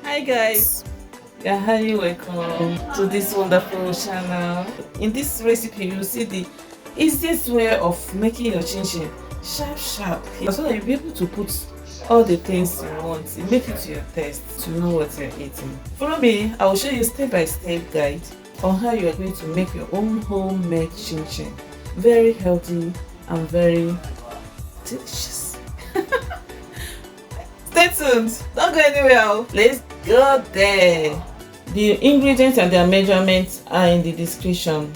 Hi guys, you're highly welcome to this wonderful channel. In this recipe you'll see the easiest way of making your chin chin sharp so that you'll be able to put all the things you want. Make it to your taste to know what you're eating. Follow me, I will show you step-by-step guide on how you are going to make your own homemade chin chin. Very healthy and very delicious. Stay tuned, don't go anywhere. Let's go there. The ingredients and their measurements are in the description.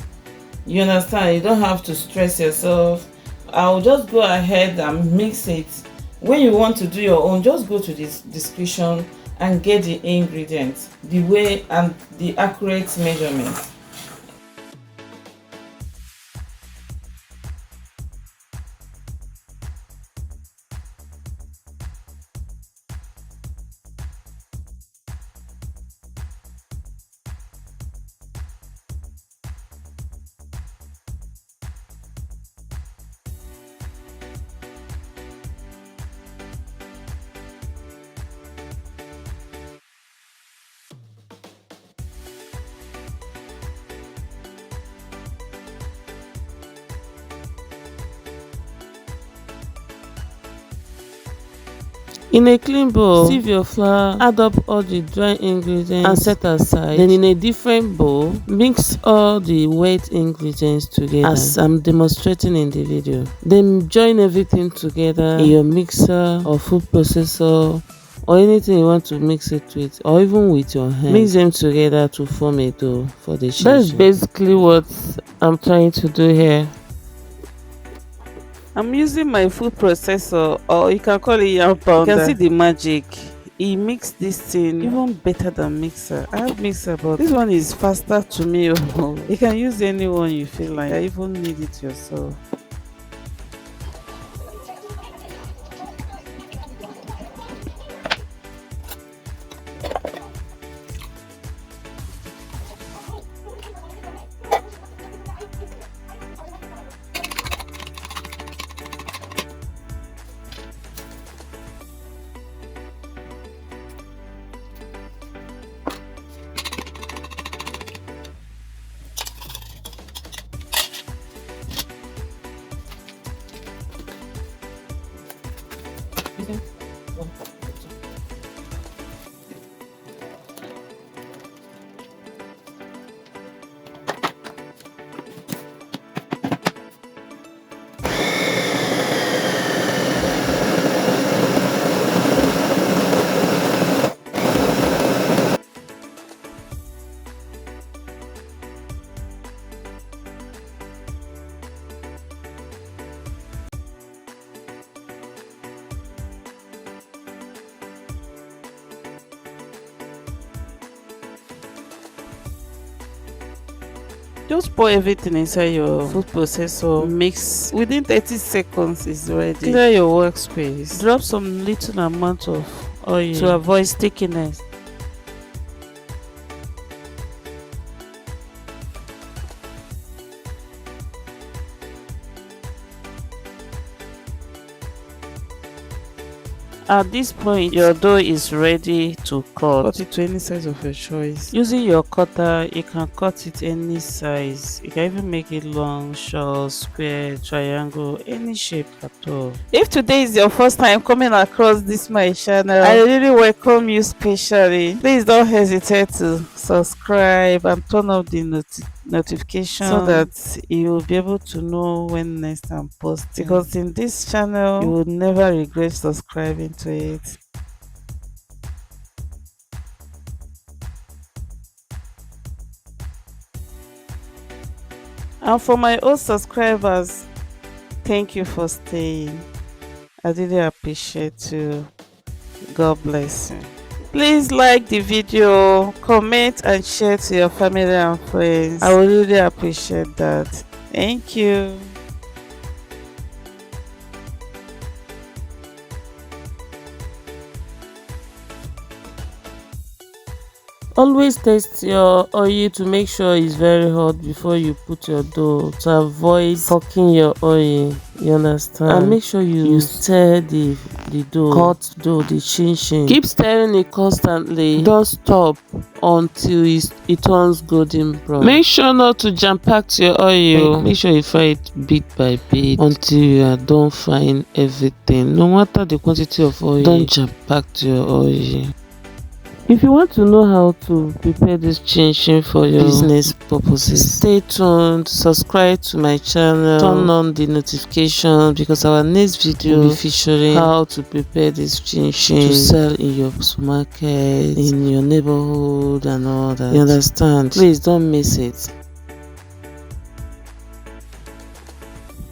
You understand, you don't have to stress yourself. I'll just go ahead and mix it. When you want to do your own, just go to this description and get the ingredients, the way and the accurate measurements. In a clean bowl, sieve your flour, add up all the dry ingredients and set aside. Then in a different bowl, mix all the wet ingredients together as I'm demonstrating in the video. Then join everything together in your mixer or food processor or anything you want to mix it with, or even with your hand. Mix them together to form a dough for the chin chin. That's basically what I'm trying to do here. I'm using my food processor, or you can call it yam pounder. You can see the magic. He makes this thing even better than mixer. I have mixer, but this one is faster to me. You can use any one you feel like. I even need it yourself. Just pour everything inside your food processor, mix. Within 30 seconds is ready. Clear your workspace. Drop some little amount of oil to avoid stickiness. At this point, your dough is ready to cut. Cut it to any size of your choice. Using your cutter, you can cut it any size. You can even make it long, short, square, triangle, any shape at all. If today is your first time coming across this my channel, I really welcome you specially. Please don't hesitate to subscribe and turn on the notification so that you will be able to know when next I'm posting, because in this channel you will never regret subscribing to it. And for my old subscribers, thank you for staying. I really appreciate you. God bless you. Please like the video, comment and share to your family and friends. I would really appreciate that. Thank you. Always test your oil to make sure it's very hot before you put your dough, to avoid fucking your oil. You understand? And make sure you stir the the dough, cut dough, the chin chin. Keep stirring it constantly, don't stop until it turns golden brown. Make sure not to jam pack your oil. Make sure you fry it bit by bit until you are done frying everything. No matter the quantity of oil, don't jam pack your oil. If you want to know how to prepare this chin chin for your business purposes, stay tuned, subscribe to my channel, turn on the notification, because our next video will be featuring how to prepare this chin chin to sell in your supermarket, in your neighborhood and all that. You understand? Please don't miss it.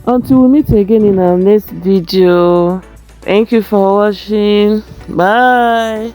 Until we meet again in our next video, thank you for watching. Bye.